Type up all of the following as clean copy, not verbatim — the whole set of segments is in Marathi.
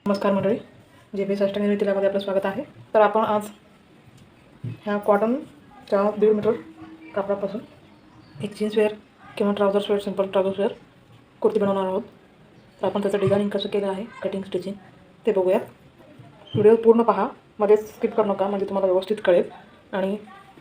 नमस्कार मंडळी, जे बी अष्टांगी रीतीलामध्ये आपलं स्वागत आहे. तर आपण आज ह्या कॉटनच्या 1.5 मीटर कापडापासून एक जीन्स वेअर किंवा trousers wear, simple trousers wear kurti बनवणार आहोत. तर आपण त्याचं डिझायनिंग कसं केलं आहे, कटिंग स्टिचिंग ते बघूयात. व्हिडिओ पूर्ण पहा, मध्येच स्किप करू नका, म्हणजे तुम्हाला व्यवस्थित कळेल. आणि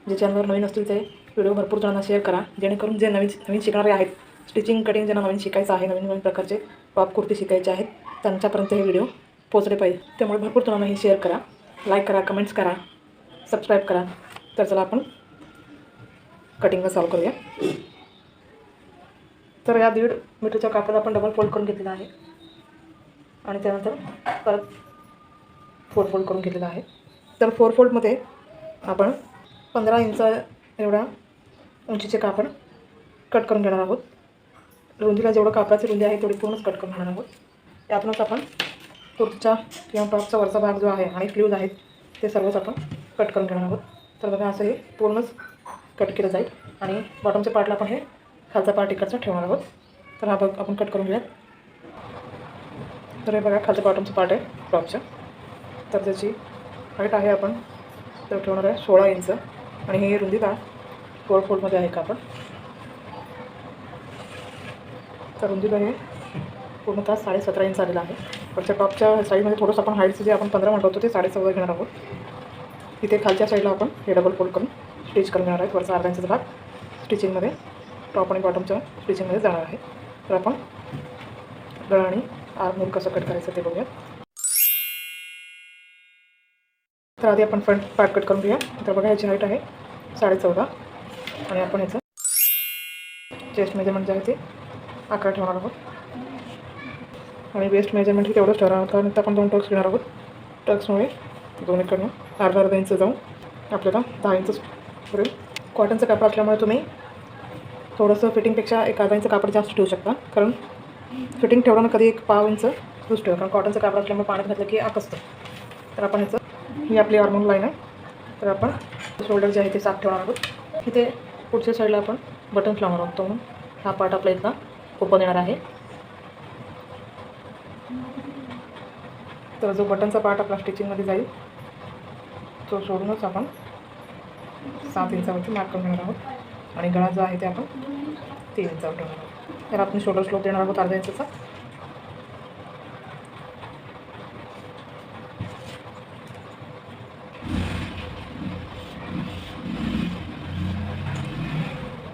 जे चॅनलवर नवीन असतील ते व्हिडिओ भरपूर जणांना शेअर करा, जेणेकरून जे नवीन शिकणारे आहेत, स्टिचिंग कटिंग ज्यांना नवीन शिकायचं आहे, नवीन प्रकारचे टॉप कुर्ती शिकायचे आहेत, त्यांच्यापर्यंत हे व्हिडिओ पोचले पाहिजे. त्यामुळे भरपूर जणांना हे शेअर करा, लाईक करा, कमेंट्स करा, सबस्क्राईब करा. तर चला आपण कटिंगला चालू करूया. तर या 1.5 मीटरच्या कापडात आपण डबल फोल्ड करून घेतलेला आहे आणि त्यानंतर परत 4 फोल्ड करून घेतलेला आहे. तर 4 फोल्डमध्ये आपण 15 इंच एवढा उंचीचे कापड कट करून घेणार आहोत. रुंदीला जेवढं कापडाची रुंदी आहे तेवढी पूर्णच कट करून घेणार आहोत. त्यातूनच आपण कुर्तीचा किंवा टॉपचा वरचा भाग जो आहे आणि स्लीव्ज आहेत ते सर्वच आपण कट करून घेणार आहोत. तर बघा, असं हे पूर्णच कट केलं जाईल आणि बॉटमच्या पार्टला आपण हे खालचा पार्ट इकडचा ठेवणार आहोत. तर हा भाग आपण कट करून घेऊयात. तर हे बघा, खालचा बॉटमचा पार्ट आहे टॉपच्या. तर त्याची हाईट आहे आपण तर ठेवणार आहे 16 इंच आणि हे रुंदीला 4 फोल्डमध्ये आहे कापड. तर रुंदीला हे पूर्णतः 17.5 इंच आलेलं आहे. वरच्या टॉपच्या साईडमध्ये थोडंसं आपण हाईटचं जे आपण 15 म्हणत होतो ते 14.5 घेणार आहोत. तिथे खालच्या साईडला आपण हे डबल फोल्ड करून स्टिच करून घेणार आहेत. वरचा अर्धा इंचाचा भाग स्टिचिंगमध्ये, टॉप आणि बॉटमच्या स्टिचिंगमध्ये जाणार आहे. तर आपण गळा आणि आर्महोल कसं कट करायचं ते बघूया. तर आधी आपण फ्रंट पार्ट कट करून घेऊया. तर बघा, ह्याची हाईट आहे 14.5 आणि आपण ह्याचं चेस्ट मेजरमेंट जे आहे ते 11 ठेवणार आहोत आणि वेस्ट मेजरमेंट ही तेवढंच ठेवणार आहोत. कारण आपण 2 टक्स घेणार आहोत. टक्समुळे दोन्हीकडनं अर्धा इंच जाऊन आपल्याला 10 इंच पुरेल. कॉटनचं कापड असल्यामुळे तुम्ही थोडंसं फिटिंगपेक्षा एक अर्धा इंच कापड जास्त ठेवू शकता. कारण फिटिंग ठेवताना कधी एक पाव इंच लूज ठेवा, कारण कॉटनचं कापड असल्यामुळे पाण्यात घातलं की आकसतं. तर आपण ह्याचं ही आपली आर्महोल लाईन आहे. तर आपण शोल्डर जे आहे ते 7 ठेवणार आहोत. इथे पुढच्या साईडला आपण बटन्स लावणार आहोत. म्हणून हा पार्ट आपला इथला ओपन येणार आहे. तर जो बटनचा पार्ट आपला स्टिचिंगमध्ये जाईल तो सोडूनच आपण 7 इंचावरती मार्क करून घेणार आहोत आणि गळा जो आहे ते आपण 3 इंचावर ठेवणार आहोत. तर आपण शोल्डर स्लोप देणार आहोत अर्धा इंचाचा.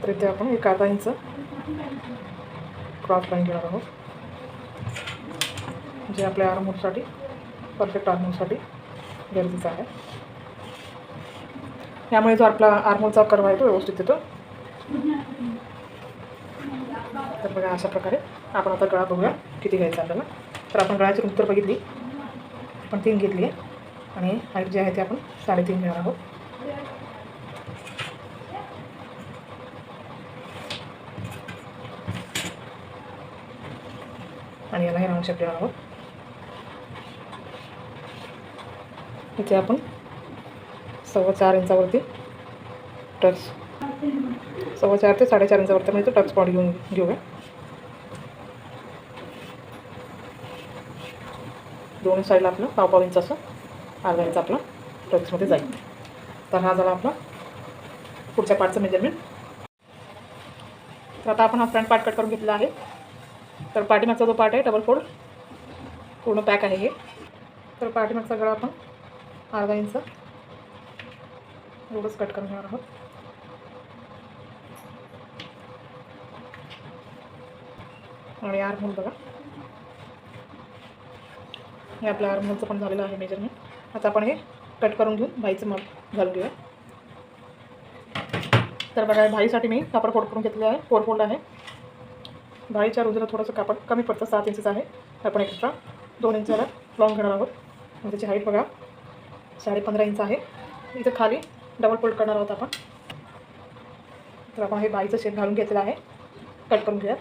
तर इथे आपण एक अर्धा इंच क्रॉस लाईन घेणार आहोत, जे आपल्या आर्महोलसाठी, परफेक्ट आर्महोलसाठी गरजेचं आहे. यामुळे जो आपला आर्महोलचा कर्व आहे तो व्यवस्थित येतो. तर बघा, अशा प्रकारे आपण आता गळा बघूया किती घ्यायचा आपल्याला. तर आपण गळ्याची रुंदी तर बघितली, आपण 3 घेतली आहे आणि हाईट जी आहे ते आपण 3.5 घेणार आहोत. आणि याला हे राऊंड शेप देणार आहोत. इथे आपण 4.25 इंचावरती टक्स, 4.25 ते 4.5 इंचावरती म्हणजे टक्स पॉईंट घेऊया. दोन्ही साईडला आपलं पाव इंच असं अर्धा इंच आपला टक्समध्ये जाईल. तर हा झाला आपला पुढच्या पार्टचं मेजरमेंट. तर आता आपण हा फ्रंट पार्ट कट करून घेतलेला आहे. तर पाठीमागचा जो पार्ट आहे डबल फोल्ड पूर्ण पॅक आहे हे. तर पाठीमागचा गळा आपण अर्धा इंच एवढंच कट करून घेणार आहोत. आणि आर्महोल बघा, हे आपल्या आर्महोलचं पण झालेलं आहे मेजरमेंट. आता आपण हे कट करून घेऊन भाईचं माप घालून घेऊया. तर बघा, भाईसाठी मी कापड फोल्ड करून घेतलेलं आहे. 4 फोल्ड आहे. भाईच्या रुंदीला थोडंसं कापड कमी पडतं, 7 इंचचं आहे. आपण एक्स्ट्रा 2 इंचाला लॉंग घेणार आहोत. आणि त्याची हाईट बघा 15.5 इंच आहे. इथं खाली डबल फोल्ड करणार आहोत आपण. तर आपण हे बाईचं शेप घालून घेतलेलं आहे. कट करून घेऊया.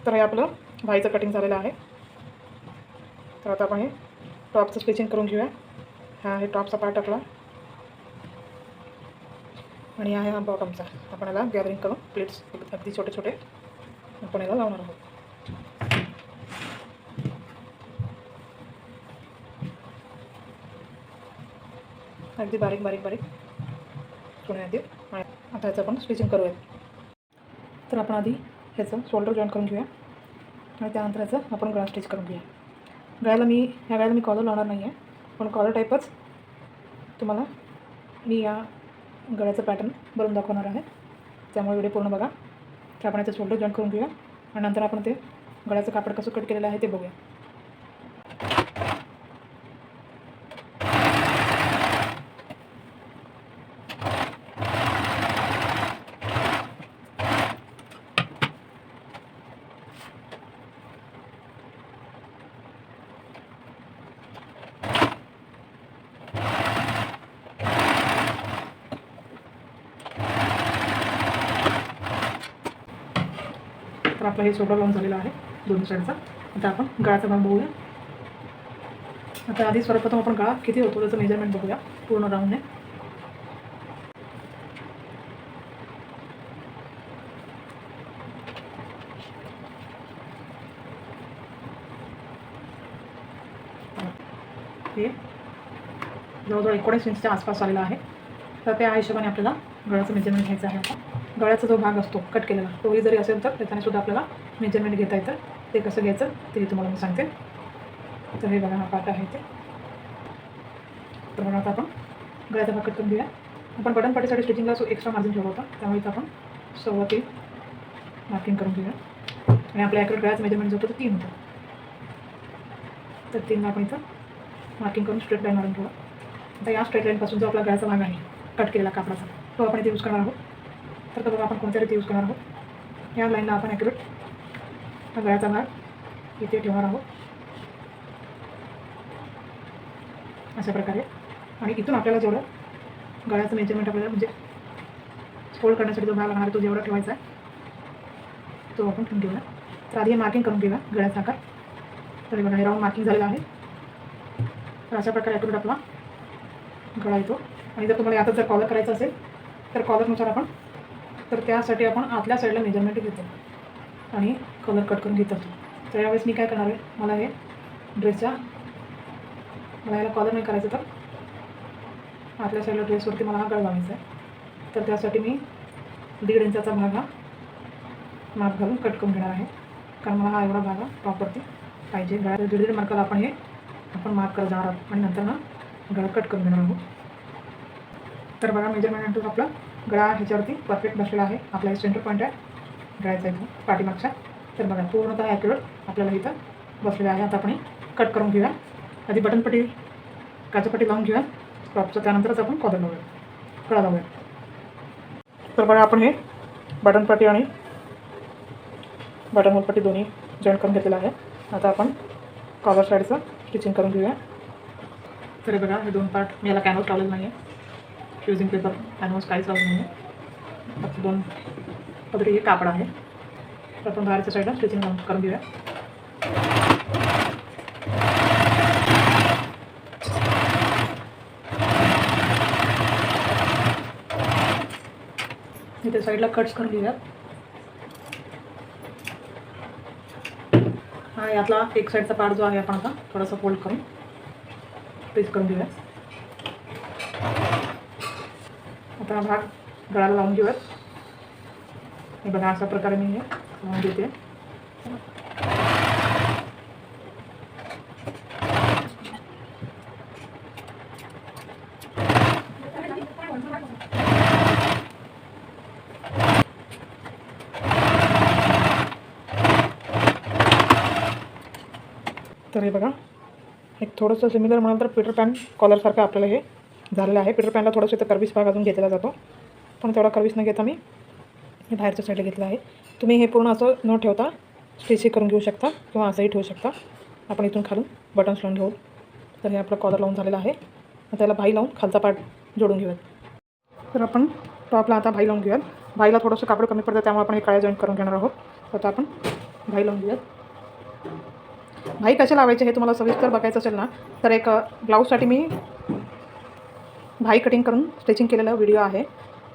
तर हे आपलं भाईचं कटिंग झालेलं आहे. तर आता आपण हे टॉपचं स्टिचिंग करून घेऊया. हा हे टॉपचा पार्ट आपला आणि आहे हा बॉटमचा. आपण याला गॅदरिंग करून प्लेट्स अगदी छोटे छोटे आपण याला लावणार आहोत. अगदी बारीक बारीक बारीक शिवण्यात येईल. आणि आता ह्याचं आपण स्टिचिंग करूयात. तर आपण आधी ह्याचं शोल्डर जॉईन करून घेऊया आणि त्यानंतर ह्याचं आपण गळा स्टिच करून घेऊया. ह्या गळ्याला मी कॉलर लावणार नाही आहे, पण कॉलर टाईपच तुम्हाला मी या गळ्याचं पॅटर्न बनवून दाखवणार आहे. त्यामुळे व्हिडिओ पूर्ण बघा. तर आपण याचं शोल्डर जॉईन करून घेऊया आणि नंतर आपण ते गळ्याचं कापड कसं कट केलेलं आहे ते बघूया. तर आपलं हे शोल्डर लावून झालेलं आहे दोन्ही साईडचा. आता आपण गळाचा भाग बघूया. आता आधी सर्वप्रथम आपण गळा किती होतो त्याचं मेजरमेंट बघूया पूर्ण राऊंडने. हे जवळजवळ 19 इंचच्या आसपास आलेला आहे. तर त्या हिशोबाने आपल्याला गळ्याचं मेजरमेंट घ्यायचं आहे. आता गळ्याचा जो भाग असतो कट केलेला तोही जरी असेल तर त्याच्याने सुद्धा आपल्याला मेजरमेंट घेता येतं. ते कसं घ्यायचं ते तुम्हाला मी सांगते. तर हे बघा हा पार्ट आहे ते. तर बघा आता आपण गळ्याचा भाग कट करून घेऊया. आपण बटन पाटीसाठी स्टिचिंगला एक्स्ट्रा मार्जिन ठेवला होता, त्यामुळे आपण 3.25 मार्किंग करून घेऊया. आणि आपल्या ॲक्युरेट गळ्याचं मेजरमेंट जो होतं ते 3 होतं. तर 3ला आपण इथं मार्किंग करून स्ट्रेट लाईन मारून ठेवा. आता या स्ट्रेट लाईनपासून जो आपला गळ्याचा भाग आहे कट केलेला कापडाचा तो आपण इथे यूज करणार आहोत. तर बघा आपण कोणत्या रीती यूज करणार आहोत. या लाईनला आपण ॲक्युरेट हा गळ्याचा भाग इथे ठेवणार आहोत अशा प्रकारे. आणि इथून आपल्याला जेवढं गळ्याचं मेजरमेंट आपल्याला म्हणजे फोल्ड करण्यासाठी जो भाग लागणार आहे तो जेवढा ठेवायचा आहे तो आपण ठेवून घेऊया. तर आधी हे मार्किंग करून घेऊया गळ्याचा आकार. तर बघा हे राऊंड मार्किंग झालेलं आहे. तर अशा प्रकारे ॲक्युरेट आपला गळा येतो. आणि जर तुम्हाला आता जर कॉलर करायचं असेल तर कॉलरनुसार आपण तर त्यासाठी आपण आतल्या साईडला मेजरमेंट घेतो आणि कलर कट करून घेत असतो. तर यावेळेस मी काय करणार आहे, मला याला कॉलर नाही करायचं तर आतल्या साईडला ड्रेसवरती मला हा गळा लावायचा आहे. तर त्यासाठी मी 1.5 इंचाचा भाग हा माप घालून कट करून घेणार आहे. कारण मला हा एवढा भाग प्रॉपरती पाहिजे. गळ्याला 1.5 मार्काला आपण मार्क करत जाणार आहोत आणि नंतर ना गळा कट करून घेणार आहोत. तर बघा मेजरमेंट आपला गळा ह्याच्यावरती परफेक्ट बसलेला आहे. आपला सेंटर पॉईंट आहे गळ्याचा इथं पाठीमागचा. तर बघा पूर्णतः ॲक्युरेट आपल्याला इथं बसलेला आहे. आता आपण कट करून घेऊया. आधी बटनपट्टी काचापट्टी लावून घेऊया टॉपचं, त्यानंतरच आपण कॉलर लावूया, गळा लावूया. तर बघा आपण हे बटनपट्टी आणि बटन होलपट्टी दोन्ही जॉईन करून घेतलेलं आहे. आता आपण कॉलर साईडचं स्टिचिंग करून घेऊया. तर बघा हे 2 पार्ट मी याला कॅनव्हास लावलेलं नाही आहे. फ्युजिंग पेपर कॅनव्हास काहीच लावलं नाही आहे. फक्त 2 पदरी हे कापड आहे. तर आपण बाहेरच्या साईडला स्टिचिंग करून घेऊया. इथे साईडला कट्स करून घेऊया. हा यातला एक साईडचा पार्ट जो आहे आपण आता थोडासा फोल्ड करून प्रेस करून घेऊया. आता हा भाग गळाला लावून घेऊयात. हे बघा अशा प्रकारे मी हे लावून घेते. तर हे बघा एक थोडंसं सिमिलर म्हणाल तर पीटर पॅन कॉलरसारखं आपल्याला हे झालेलं आहे. पीटर पॅनला थोडंसं तर कर्विस भाग अजून घेतला जातो, पण तेवढा कर्विस न घेता मी हे बाहेरच्या साईडला घेतलं आहे. तुम्ही हे पूर्ण असं न ठेवता स्टिचिंग करून घेऊ शकता किंवा असंही ठेवू शकता. आपण इथून खालून बटन्स लावून घेऊ. तर हे आपलं कॉलर लावून झालेलं आहे. त्याला भाई लावून खालचा पार्ट जोडून घेऊयात. तर आपण टॉपला आता भाई लावून घेऊयात. भाईला थोडंसं कापड कमी पडतं त्यामुळे आपण हे काळ्या जॉईंट करून घेणार आहोत. तर आता आपण भाई लावून घेऊयात. भाई कसे लावायचे हे तुम्हाला सविस्तर बघायचं असेल ना तर एक ब्लाऊजसाठी मी भाई कटिंग करून स्टिचिंग केलेला व्हिडिओ आहे,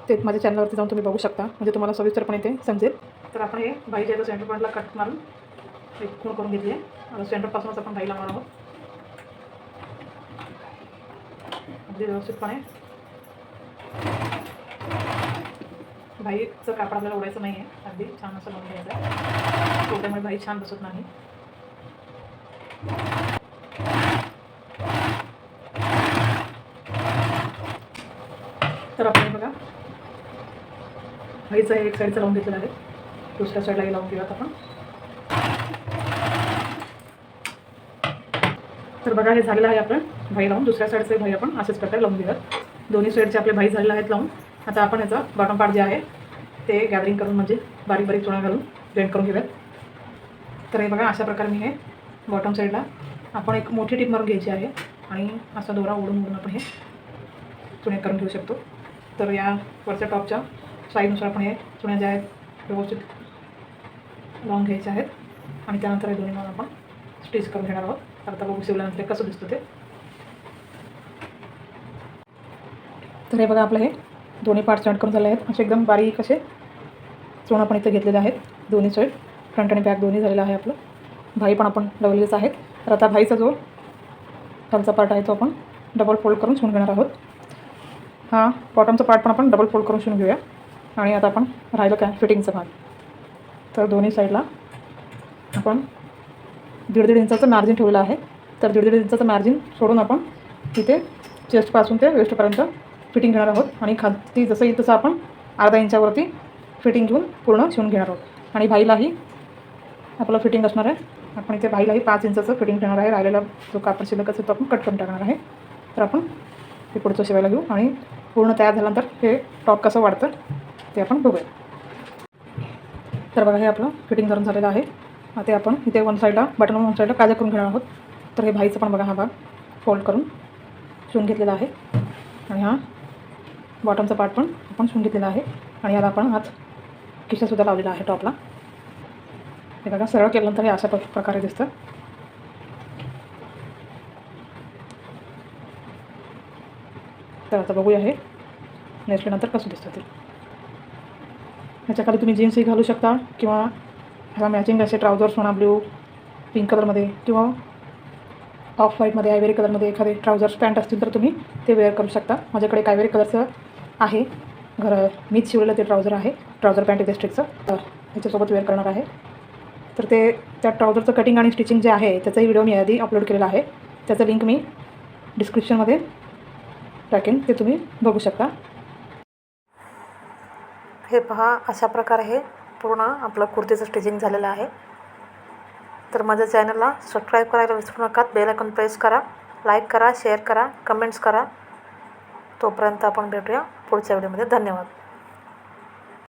ते माझ्या चॅनलवरती जाऊन तुम्ही बघू शकता, म्हणजे तुम्हाला सविस्तरपणे ते समजेल. तर आपण हे भाईच्या इथं सेंटर पॉईंटला कट मारून एक खूण करून घेतली आहे. सेंटरपासूनच आपण भाई लावणार आहोत. अगदी व्यवस्थितपणे भाईचं कापड आपल्याला ओढायचं नाही आहे, अगदी छान असं लावून घ्यायचं आहे, त्यामुळे भाई छान बसत नाही. तर आपण बघा भाईचं एक साईडचं लावून घेतलेलं आहे, दुसऱ्या साईडलाही लावून घेऊयात आपण. तर बघा हे झालेलं आहे आपण भाई लावून. दुसऱ्या साईडचे भाई आपण असेच प्रकारे लावून घेऊयात. दोन्ही साईडचे आपले भाई झालेले आहेत लावून. आता आपण याचा बॉटम पार्ट जे आहे ते गॅदरिंग करून म्हणजे बारीक बारीक चुना घालून जॉईंट करून घेऊयात. तर हे बघा अशा प्रकारे मी हे बॉटम साईडला आपण एक मोठी टीप मारून घ्यायची आहे आणि असा दोरा ओढून ओढून आपण हे चुणे करून घेऊ शकतो. तर या वरच्या टॉपच्या साईडनुसार आपण हे चुण्या ज्या आहेत व्यवस्थित लावून घ्यायच्या आहेत आणि त्यानंतर हे दोन्ही आपण स्टिच करून घेणार आहोत. तर आता बघू शिवल्यानंतर कसं दिसतं ते. तर हे बघा आपलं हे दोन्ही पार्ट जॉईंट करून झाले आहेत. असे एकदम बारीक असे चुण आपण इथे घेतलेले आहेत. दोन्ही साईड फ्रंट आणि बॅक दोन्ही झालेलं आहे. आपलं भाई पण आपण लावलेलेच आहेत. तर आता भाईचा जो खालचा पार्ट आहे तो आपण डबल फोल्ड करून शिवून घेणार आहोत. हा बॉटमचा पार्ट पण आपण डबल फोल्ड करून शिवून घेऊया. आणि आता आपण राहिलं काय फिटिंगचा भाग. तर दोन्ही साईडला आपण 1.5 इंचाचं मार्जिन ठेवलेलं आहे. तर 1.5 इंचाचं मार्जिन सोडून आपण तिथे चेस्टपासून ते वेस्टपर्यंत फिटिंग घेणार आहोत. आणि खाली जसं तसं आपण अर्धा इंचावरती फिटिंग घेऊन पूर्ण शिवून घेणार आहोत. आणि भाईलाही आपलं फिटिंग असणार आहे. आपण इथे भाईलाही 5 इंचाचं फिटिंग घेणार आहे. राहिलेला जो कापड शिल्लक असेल तो आपण कट करून टाकणार आहे. तर आपण हे पुढचं शिवायला घेऊ आणि पूर्ण तयार झाल्यानंतर हे टॉप कसं वाढतं ते आपण बघूया. तर बघा हे आपलं फिटिंग करून झालेलं आहे. आता आपण इथे वन साईडला बटन वन साईडला काजा करून घेणार आहोत. तर हे भाईचं पण बघा हा भाग फोल्ड करून शिवून घेतलेला आहे. आणि हा बॉटमचा पार्ट पण आपण शिवून घेतलेला आहे. आणि याला आपण हात खिशासुद्धा लावलेला आहे टॉपला. हे बघा सरळ केल्यानंतर हे अशा प्रकारे दिसतं. तर आता बघूया हे नेसल्यानंतर कसं दिसतं ते. ह्याच्याखाली तुम्ही जीन्सही घालू शकता किंवा ह्याला मॅचिंग असे ट्राउझर्स म्हणा ब्ल्यू पिंक कलरमध्ये किंवा ऑफ व्हाईटमध्ये आयवेरी कलरमध्ये एखादे ट्राउझर्स पॅन्ट असतील तर तुम्ही ते वेअर करू शकता. माझ्याकडे एक आयवेरी कलरचं आहे मीच शिवलेलं ते ट्राउझर आहे. ट्राउझर पॅन्ट इलेस्ट्रिकचं ह्याच्यासोबत वेअर करणार आहे. तर ते त्या ट्राउझरचं कटिंग आणि स्टिचिंग जे आहे त्याचाही व्हिडिओ मी आधी अपलोड केलेला आहे. त्याचं लिंक मी डिस्क्रिप्शनमध्ये टाकेन, ते तुम्ही बघू शकता. हे पहा अशा प्रकारे हे पूर्ण आपलं कुर्तीचं स्टिचिंग झालेलं आहे. तर माझ्या चॅनलला सबस्क्राईब करायला विसरू नका. बेल आयकॉन प्रेस करा, लाईक करा, शेअर करा, कमेंट्स करा. तोपर्यंत आपण भेटूया पुढच्या व्हिडिओमध्ये. धन्यवाद.